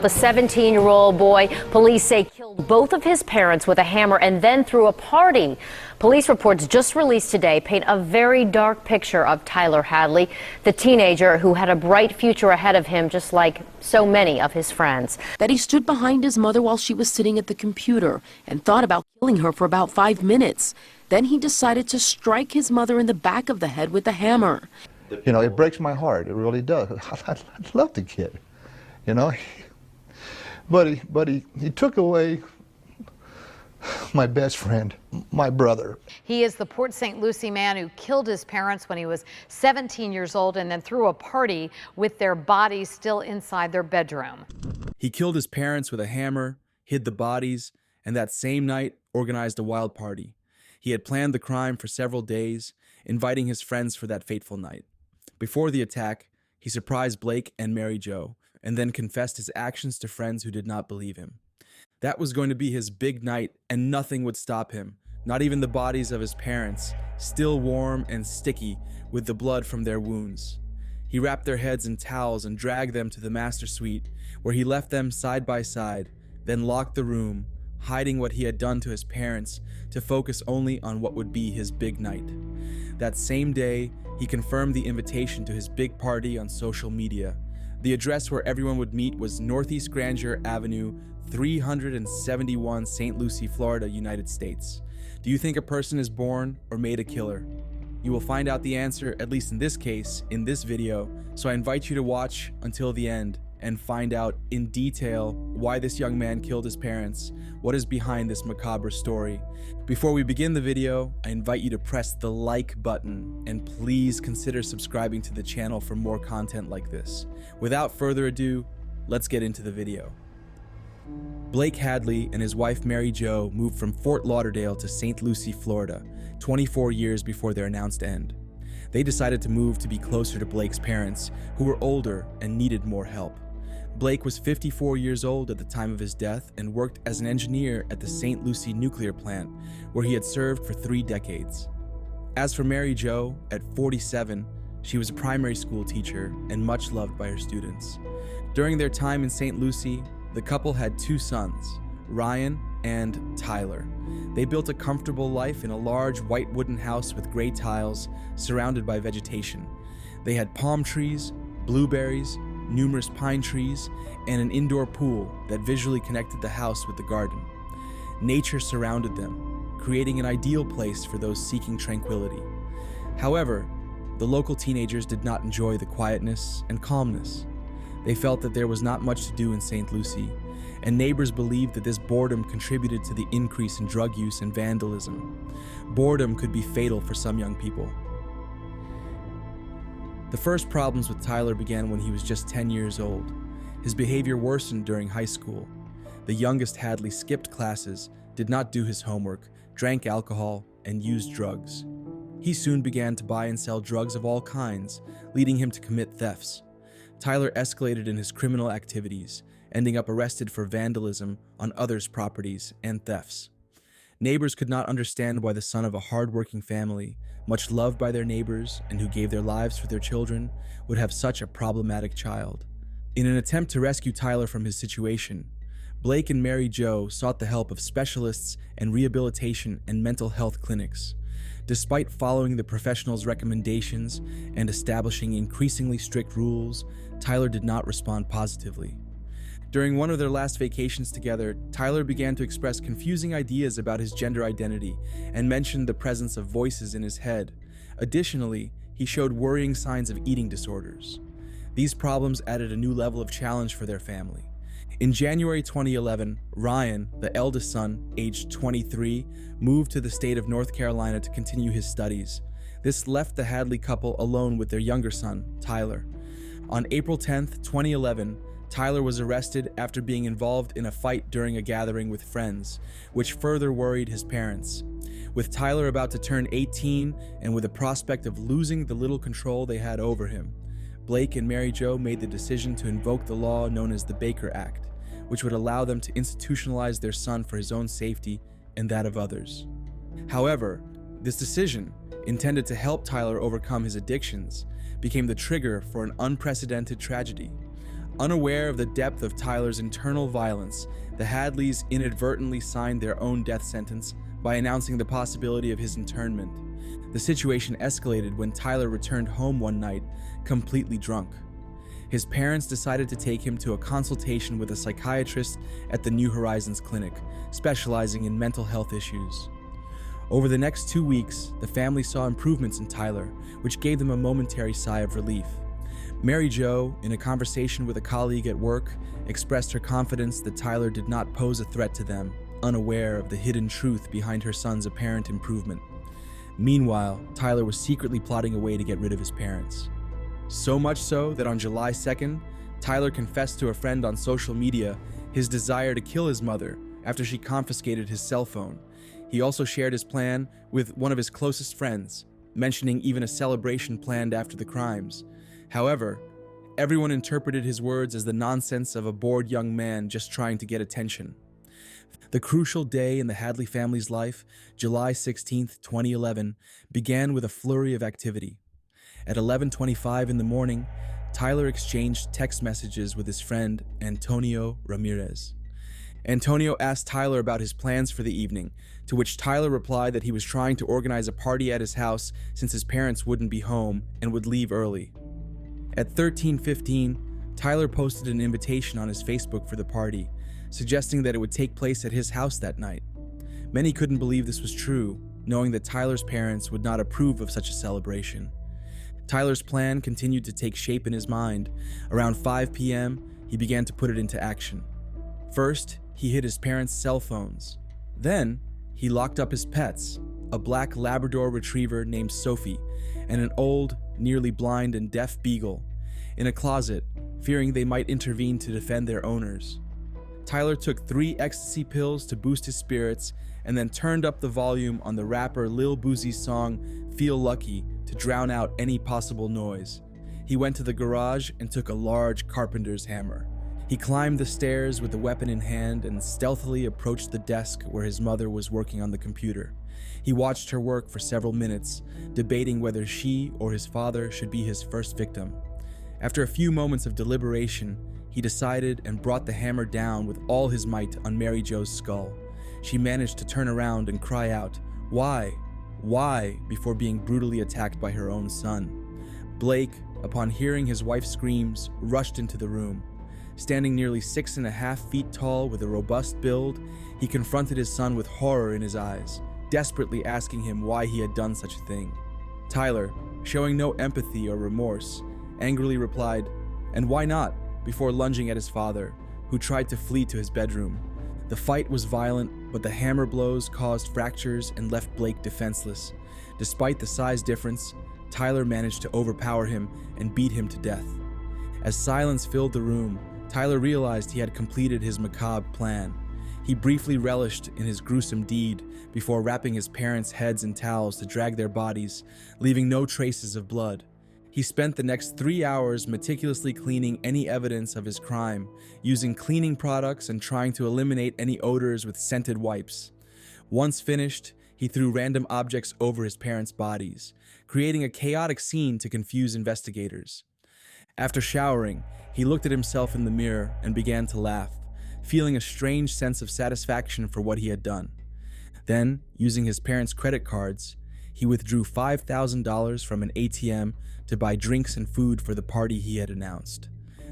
The 17-year-old boy, police say, killed both of his parents with a hammer and then threw a party. Police reports just released today paint a very dark picture of Tyler Hadley, the teenager who had a bright future ahead of him, just like so many of his friends. That he stood behind his mother while she was sitting at the computer and thought about killing her for about 5 minutes. Then he decided to strike his mother in the back of the head with a hammer. You know, it breaks my heart. It really does. I love the kid, you know. But he took away my best friend, my brother. He is the Port St. Lucie man who killed his parents when he was 17 years old and then threw a party with their bodies still inside their bedroom. He killed his parents with a hammer, hid the bodies, and that same night organized a wild party. He had planned the crime for several days, inviting his friends for that fateful night. Before the attack, he surprised Blake and Mary Jo, and then confessed his actions to friends who did not believe him. That was going to be his big night, and nothing would stop him, not even the bodies of his parents, still warm and sticky with the blood from their wounds. He wrapped their heads in towels and dragged them to the master suite, where he left them side by side, then locked the room, hiding what he had done to his parents to focus only on what would be his big night. That same day, he confirmed the invitation to his big party on social media. The address where everyone would meet was Northeast Grandeur Avenue, 371 St. Lucie, Florida, United States. Do you think a person is born or made a killer? You will find out the answer, at least in this case, in this video, so I invite you to watch until the end and find out in detail why this young man killed his parents, what is behind this macabre story. Before we begin the video, I invite you to press the like button and please consider subscribing to the channel for more content like this. Without further ado, let's get into the video. Blake Hadley and his wife Mary Jo moved from Fort Lauderdale to St. Lucie, Florida, 24 years before their announced end. They decided to move to be closer to Blake's parents, who were older and needed more help. Blake was 54 years old at the time of his death and worked as an engineer at the St. Lucie nuclear plant, where he had served for 3 decades. As for Mary Jo, at 47, she was a primary school teacher and much loved by her students. During their time in St. Lucie, the couple had 2 sons, Ryan and Tyler. They built a comfortable life in a large white wooden house with gray tiles surrounded by vegetation. They had palm trees, blueberries, numerous pine trees, and an indoor pool that visually connected the house with the garden. Nature surrounded them, creating an ideal place for those seeking tranquility. However, the local teenagers did not enjoy the quietness and calmness. They felt that there was not much to do in St. Lucie, and neighbors believed that this boredom contributed to the increase in drug use and vandalism. Boredom could be fatal for some young people. The first problems with Tyler began when he was just 10 years old. His behavior worsened during high school. The youngest Hadley skipped classes, did not do his homework, drank alcohol, and used drugs. He soon began to buy and sell drugs of all kinds, leading him to commit thefts. Tyler escalated in his criminal activities, ending up arrested for vandalism on others' properties and thefts. Neighbors could not understand why the son of a hard-working family, much loved by their neighbors and who gave their lives for their children, would have such a problematic child. In an attempt to rescue Tyler from his situation, Blake and Mary Jo sought the help of specialists and rehabilitation and mental health clinics. Despite following the professionals' recommendations and establishing increasingly strict rules, Tyler did not respond positively. During one of their last vacations together, Tyler began to express confusing ideas about his gender identity and mentioned the presence of voices in his head. Additionally, he showed worrying signs of eating disorders. These problems added a new level of challenge for their family. In January 2011, Ryan, the eldest son, aged 23, moved to the state of North Carolina to continue his studies. This left the Hadley couple alone with their younger son, Tyler. On April 10, 2011, Tyler was arrested after being involved in a fight during a gathering with friends, which further worried his parents. With Tyler about to turn 18 and with the prospect of losing the little control they had over him, Blake and Mary Jo made the decision to invoke the law known as the Baker Act, which would allow them to institutionalize their son for his own safety and that of others. However, this decision, intended to help Tyler overcome his addictions, became the trigger for an unprecedented tragedy. Unaware of the depth of Tyler's internal violence, the Hadleys inadvertently signed their own death sentence by announcing the possibility of his internment. The situation escalated when Tyler returned home one night, completely drunk. His parents decided to take him to a consultation with a psychiatrist at the New Horizons Clinic, specializing in mental health issues. Over the next 2 weeks, the family saw improvements in Tyler, which gave them a momentary sigh of relief. Mary Jo, in a conversation with a colleague at work, expressed her confidence that Tyler did not pose a threat to them, unaware of the hidden truth behind her son's apparent improvement. Meanwhile, Tyler was secretly plotting a way to get rid of his parents. So much so that on July 2nd, Tyler confessed to a friend on social media his desire to kill his mother after she confiscated his cell phone. He also shared his plan with one of his closest friends, mentioning even a celebration planned after the crimes. However, everyone interpreted his words as the nonsense of a bored young man just trying to get attention. The crucial day in the Hadley family's life, July 16, 2011, began with a flurry of activity. At 11:25 in the morning, Tyler exchanged text messages with his friend, Antonio Ramirez. Antonio asked Tyler about his plans for the evening, to which Tyler replied that he was trying to organize a party at his house since his parents wouldn't be home and would leave early. At 13:15, Tyler posted an invitation on his Facebook for the party, suggesting that it would take place at his house that night. Many couldn't believe this was true, knowing that Tyler's parents would not approve of such a celebration. Tyler's plan continued to take shape in his mind. Around 5 p.m., he began to put it into action. First, he hid his parents' cell phones. Then, he locked up his pets, a black Labrador retriever named Sophie, and an old, nearly blind and deaf beagle, in a closet, fearing they might intervene to defend their owners. Tyler took 3 ecstasy pills to boost his spirits and then turned up the volume on the rapper Lil Boozy's song Feel Lucky to drown out any possible noise. He went to the garage and took a large carpenter's hammer. He climbed the stairs with the weapon in hand and stealthily approached the desk where his mother was working on the computer. He watched her work for several minutes, debating whether she or his father should be his first victim. After a few moments of deliberation, he decided and brought the hammer down with all his might on Mary Jo's skull. She managed to turn around and cry out, "Why? Why?" before being brutally attacked by her own son. Blake, upon hearing his wife's screams, rushed into the room. Standing nearly 6.5 feet tall with a robust build, he confronted his son with horror in his eyes, desperately asking him why he had done such a thing. Tyler, showing no empathy or remorse, angrily replied, "And why not?" before lunging at his father, who tried to flee to his bedroom. The fight was violent, but the hammer blows caused fractures and left Blake defenseless. Despite the size difference, Tyler managed to overpower him and beat him to death. As silence filled the room, Tyler realized he had completed his macabre plan. He briefly relished in his gruesome deed before wrapping his parents' heads in towels to drag their bodies, leaving no traces of blood. He spent the next 3 hours meticulously cleaning any evidence of his crime, using cleaning products and trying to eliminate any odors with scented wipes. Once finished, he threw random objects over his parents' bodies, creating a chaotic scene to confuse investigators. After showering, he looked at himself in the mirror and began to laugh, feeling a strange sense of satisfaction for what he had done. Then, using his parents' credit cards, he withdrew $5,000 from an ATM to buy drinks and food for the party he had announced.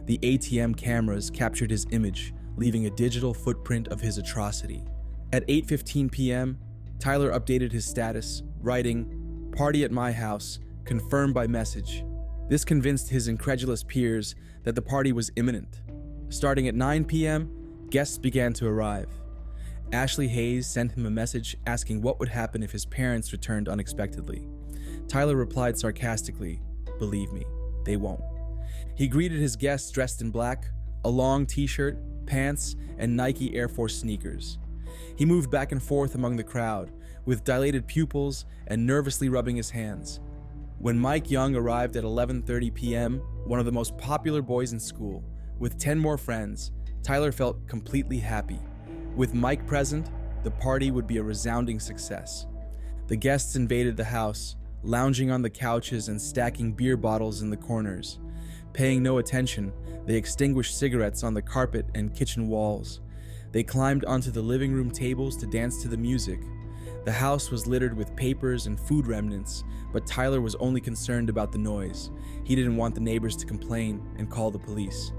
The ATM cameras captured his image, leaving a digital footprint of his atrocity. At 8:15 p.m., Tyler updated his status, writing, "Party at my house, confirmed by message." This convinced his incredulous peers that the party was imminent. Starting at 9 p.m., guests began to arrive. Ashley Hayes sent him a message asking what would happen if his parents returned unexpectedly. Tyler replied sarcastically, "Believe me, they won't." He greeted his guests dressed in black, a long t-shirt, pants, and Nike Air Force sneakers. He moved back and forth among the crowd, with dilated pupils and nervously rubbing his hands. When Mike Young arrived at 11:30 p.m., one of the most popular boys in school, with 10 more friends, Tyler felt completely happy. With Mike present, the party would be a resounding success. The guests invaded the house, lounging on the couches and stacking beer bottles in the corners. Paying no attention, they extinguished cigarettes on the carpet and kitchen walls. They climbed onto the living room tables to dance to the music. The house was littered with papers and food remnants, but Tyler was only concerned about the noise. He didn't want the neighbors to complain and call the police.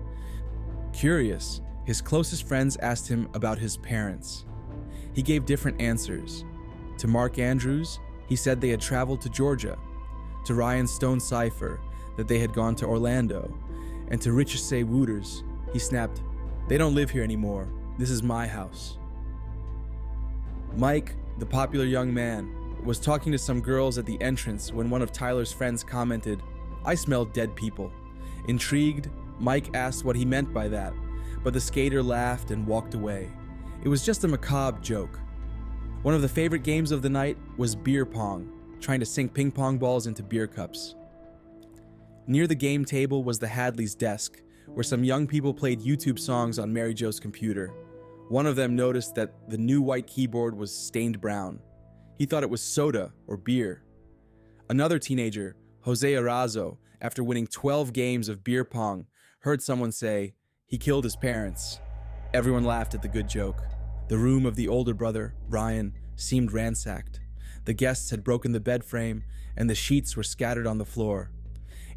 Curious, his closest friends asked him about his parents. He gave different answers. To Mark Andrews, he said they had traveled to Georgia. To Ryan Stone Cipher, that they had gone to Orlando. And to Richesse Wooters, he snapped, "They don't live here anymore. This is my house." Mike, the popular young man, was talking to some girls at the entrance when one of Tyler's friends commented, "I smell dead people." Intrigued, Mike asked what he meant by that, but the skater laughed and walked away. It was just a macabre joke. One of the favorite games of the night was beer pong, trying to sink ping pong balls into beer cups. Near the game table was the Hadley's desk, where some young people played YouTube songs on Mary Jo's computer. One of them noticed that the new white keyboard was stained brown. He thought it was soda or beer. Another teenager, Jose Arazo, after winning 12 games of beer pong, heard someone say, "He killed his parents." Everyone laughed at the good joke. The room of the older brother, Ryan, seemed ransacked. The guests had broken the bed frame, and the sheets were scattered on the floor.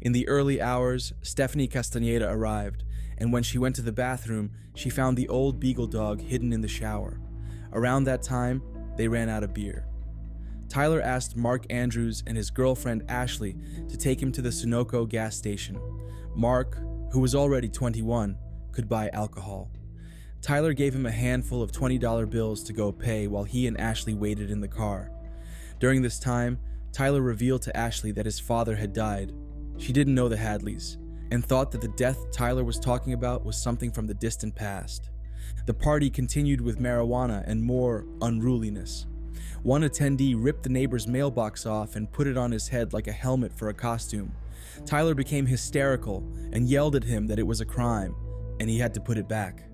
In the early hours, Stephanie Castaneda arrived, and when she went to the bathroom, she found the old beagle dog hidden in the shower. Around that time, they ran out of beer. Tyler asked Mark Andrews and his girlfriend Ashley to take him to the Sunoco gas station. Mark, who was already 21, could buy alcohol. Tyler gave him a handful of $20 bills to go pay while he and Ashley waited in the car. During this time, Tyler revealed to Ashley that his father had died. She didn't know the Hadleys, and thought that the death Tyler was talking about was something from the distant past. The party continued with marijuana and more unruliness. One attendee ripped the neighbor's mailbox off and put it on his head like a helmet for a costume. Tyler became hysterical and yelled at him that it was a crime, and he had to put it back.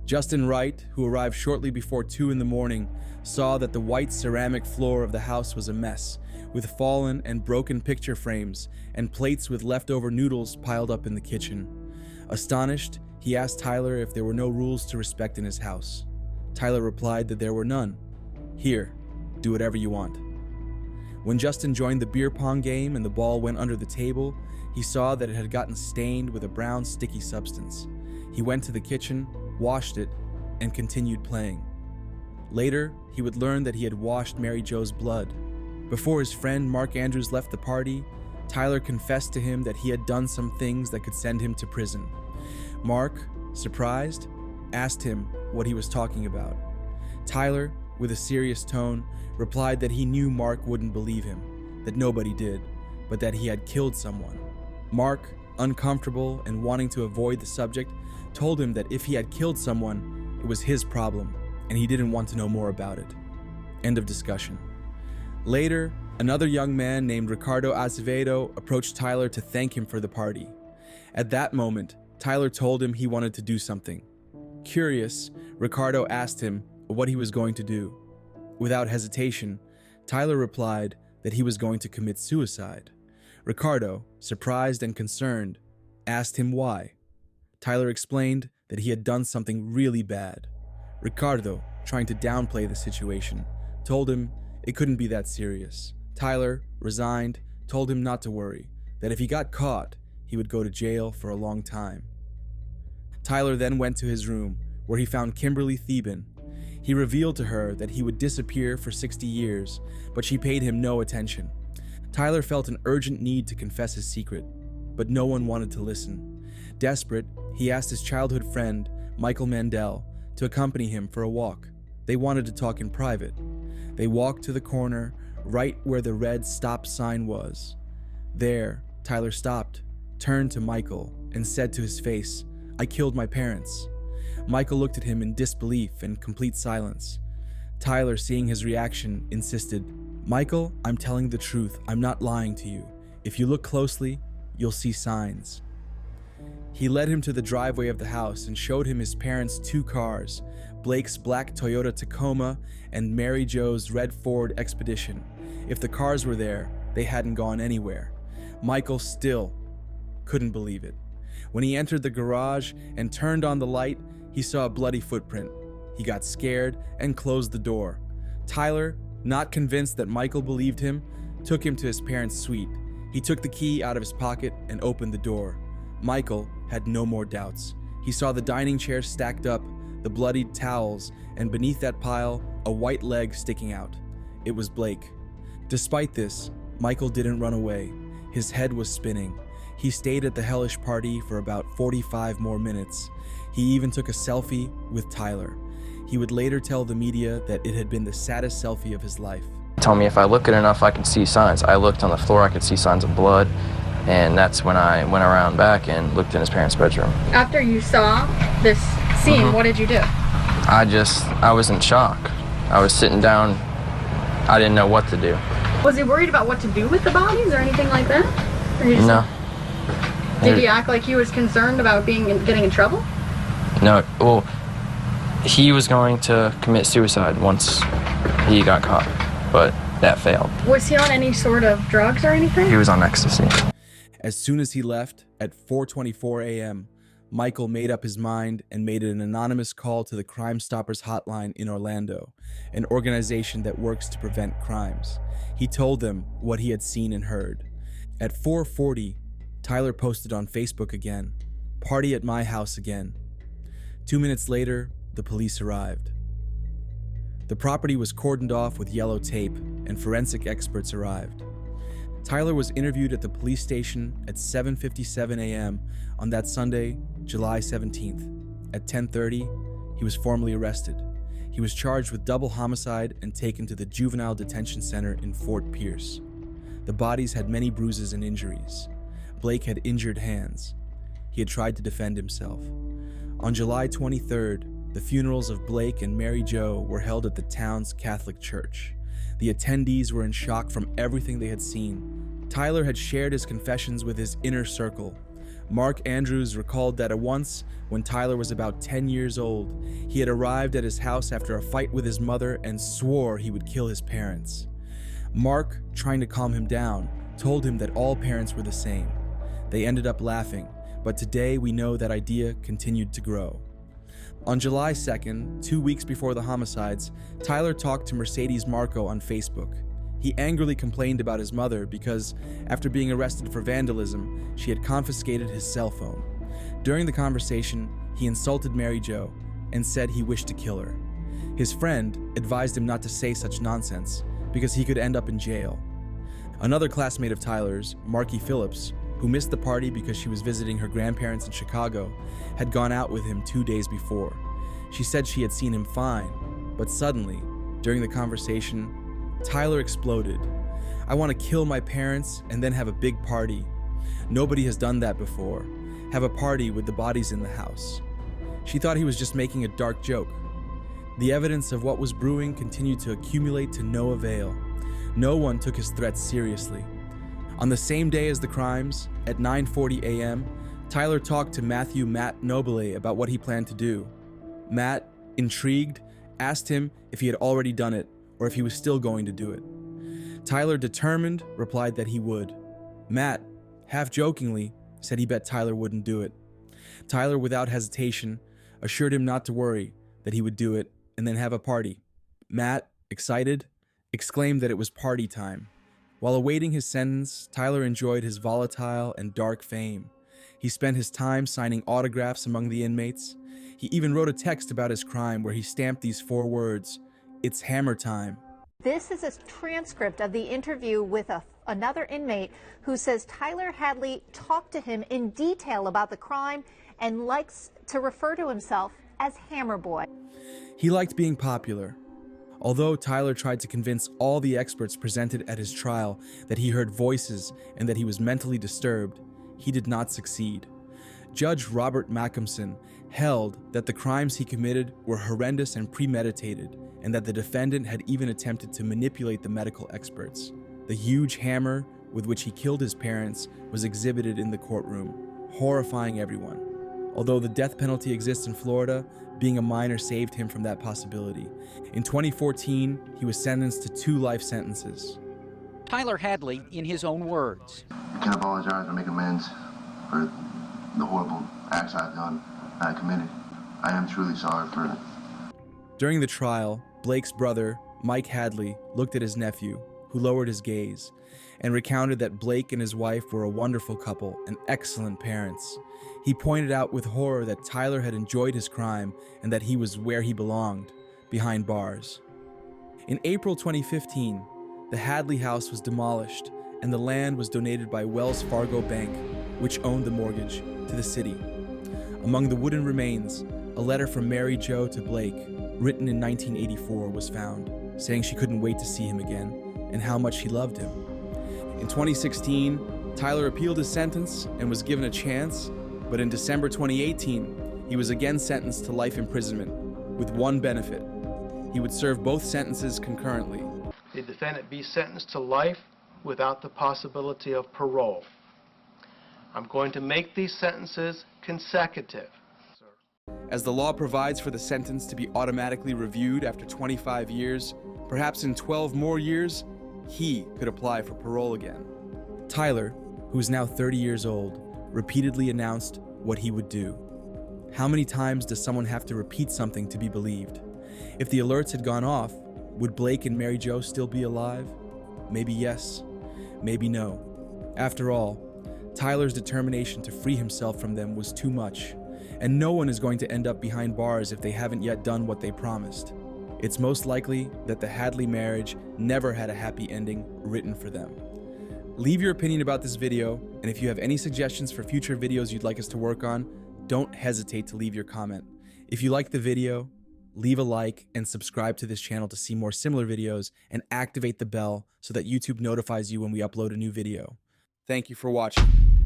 Justin Wright, who arrived shortly before 2 in the morning, saw that the white ceramic floor of the house was a mess, with fallen and broken picture frames and plates with leftover noodles piled up in the kitchen. Astonished, he asked Tyler if there were no rules to respect in his house. Tyler replied that there were none. "Here, do whatever you want." When Justin joined the beer pong game and the ball went under the table, he saw that it had gotten stained with a brown sticky substance. He went to the kitchen, washed it, and continued playing. Later, he would learn that he had washed Mary Jo's blood. Before his friend Mark Andrews left the party, Tyler confessed to him that he had done some things that could send him to prison. Mark, surprised, asked him what he was talking about. Tyler, with a serious tone, replied that he knew Mark wouldn't believe him, that nobody did, but that he had killed someone. Mark, uncomfortable and wanting to avoid the subject, told him that if he had killed someone, it was his problem, and he didn't want to know more about it. End of discussion. Later, another young man named Ricardo Azevedo approached Tyler to thank him for the party. At that moment, Tyler told him he wanted to do something. Curious, Ricardo asked him what he was going to do. Without hesitation, Tyler replied that he was going to commit suicide. Ricardo, surprised and concerned, asked him why. Tyler explained that he had done something really bad. Ricardo, trying to downplay the situation, told him it couldn't be that serious. Tyler, resigned, told him not to worry, that if he got caught, he would go to jail for a long time. Tyler then went to his room, where he found Kimberly Theben. He revealed to her that he would disappear for 60 years, but she paid him no attention. Tyler felt an urgent need to confess his secret, but no one wanted to listen. Desperate, he asked his childhood friend, Michael Mandel, to accompany him for a walk. They wanted to talk in private. They walked to the corner, right where the red stop sign was. There, Tyler stopped, turned to Michael, and said to his face, "I killed my parents." Michael looked at him in disbelief and complete silence. Tyler, seeing his reaction, insisted, "Michael, I'm telling the truth. I'm not lying to you. If you look closely, you'll see signs." He led him to the driveway of the house and showed him his parents' 2 cars, Blake's black Toyota Tacoma and Mary Jo's red Ford Expedition. If the cars were there, they hadn't gone anywhere. Michael still couldn't believe it. When he entered the garage and turned on the light, he saw a bloody footprint. He got scared and closed the door. Tyler, not convinced that Michael believed him, took him to his parents' suite. He took the key out of his pocket and opened the door. Michael had no more doubts. He saw the dining chair stacked up, the bloodied towels, and beneath that pile, a white leg sticking out. It was Blake. Despite this, Michael didn't run away. His head was spinning. He stayed at the hellish party for about 45 more minutes. He even took a selfie with Tyler. He would later tell the media that it had been the saddest selfie of his life. Told me if I look at it enough, I can see signs. I looked on the floor, I could see signs of blood, and that's when I went around back and looked in his parents' bedroom. After you saw this scene, what did you do? I was in shock. I was sitting down, I didn't know what to do. Was he worried about what to do with the bodies or anything like that? Or you just, No. Did he act like he was concerned about getting in trouble? No, well, he was going to commit suicide once he got caught, but that failed. Was he on any sort of drugs or anything? He was on ecstasy. As soon as he left, at 4:24 a.m., Michael made up his mind and made an anonymous call to the Crime Stoppers hotline in Orlando, an organization that works to prevent crimes. He told them what he had seen and heard. At 4:40, Tyler posted on Facebook again, "Party at my house again." 2 minutes later, the police arrived. The property was cordoned off with yellow tape, and forensic experts arrived. Tyler was interviewed at the police station at 7:57 a.m. on that Sunday, July 17th. At 10:30, he was formally arrested. He was charged with double homicide and taken to the Juvenile Detention Center in Fort Pierce. The bodies had many bruises and injuries. Blake had injured hands. He had tried to defend himself. On July 23rd, the funerals of Blake and Mary Jo were held at the town's Catholic church. The attendees were in shock from everything they had seen. Tyler had shared his confessions with his inner circle. Mark Andrews recalled that once, when Tyler was about 10 years old, he had arrived at his house after a fight with his mother and swore he would kill his parents. Mark, trying to calm him down, told him that all parents were the same. They ended up laughing, but today we know that idea continued to grow. On July 2nd, 2 weeks before the homicides, Tyler talked to Mercedes Marco on Facebook. He angrily complained about his mother because, after being arrested for vandalism, she had confiscated his cell phone. During the conversation, he insulted Mary Jo and said he wished to kill her. His friend advised him not to say such nonsense because he could end up in jail. Another classmate of Tyler's, Marky Phillips, who missed the party because she was visiting her grandparents in Chicago, had gone out with him 2 days before. She said she had seen him fine, but suddenly, during the conversation, Tyler exploded. "I want to kill my parents and then have a big party. Nobody has done that before. Have a party with the bodies in the house." She thought he was just making a dark joke. The evidence of what was brewing continued to accumulate to no avail. No one took his threats seriously. On the same day as the crimes, at 9:40 a.m., Tyler talked to Matt Noble about what he planned to do. Matt, intrigued, asked him if he had already done it or if he was still going to do it. Tyler, determined, replied that he would. Matt, half jokingly, said he bet Tyler wouldn't do it. Tyler, without hesitation, assured him not to worry, that he would do it and then have a party. Matt, excited, exclaimed that it was party time. While awaiting his sentence, Tyler enjoyed his volatile and dark fame. He spent his time signing autographs among the inmates. He even wrote a text about his crime where he stamped these 4 words, "It's hammer time." This is a transcript of the interview with another inmate who says Tyler Hadley talked to him in detail about the crime and likes to refer to himself as Hammer Boy. He liked being popular. Although Tyler tried to convince all the experts presented at his trial that he heard voices and that he was mentally disturbed, he did not succeed. Judge Robert Macomson held that the crimes he committed were horrendous and premeditated, and that the defendant had even attempted to manipulate the medical experts. The huge hammer with which he killed his parents was exhibited in the courtroom, horrifying everyone. Although the death penalty exists in Florida, being a minor saved him from that possibility. In 2014, he was sentenced to 2 life sentences. Tyler Hadley, in his own words. I can apologize or make amends for the horrible acts I've done and I committed. I am truly sorry for it. During the trial, Blake's brother, Mike Hadley, looked at his nephew, who lowered his gaze, and recounted that Blake and his wife were a wonderful couple and excellent parents. He pointed out with horror that Tyler had enjoyed his crime and that he was where he belonged, behind bars. In April 2015, the Hadley house was demolished and the land was donated by Wells Fargo Bank, which owned the mortgage, to the city. Among the wooden remains, a letter from Mary Jo to Blake, written in 1984, was found, saying she couldn't wait to see him again and how much she loved him. In 2016, Tyler appealed his sentence and was given a chance, but in December 2018, he was again sentenced to life imprisonment, with one benefit. He would serve both sentences concurrently. The defendant be sentenced to life without the possibility of parole. I'm going to make these sentences consecutive. As the law provides for the sentence to be automatically reviewed after 25 years, perhaps in 12 more years, he could apply for parole again. Tyler, who is now 30 years old, repeatedly announced what he would do. How many times does someone have to repeat something to be believed? If the alerts had gone off, would Blake and Mary Jo still be alive? Maybe yes, maybe no. After all, Tyler's determination to free himself from them was too much, and no one is going to end up behind bars if they haven't yet done what they promised. It's most likely that the Hadley marriage never had a happy ending written for them. Leave your opinion about this video, and if you have any suggestions for future videos you'd like us to work on, don't hesitate to leave your comment. If you liked the video, leave a like and subscribe to this channel to see more similar videos, and activate the bell so that YouTube notifies you when we upload a new video. Thank you for watching.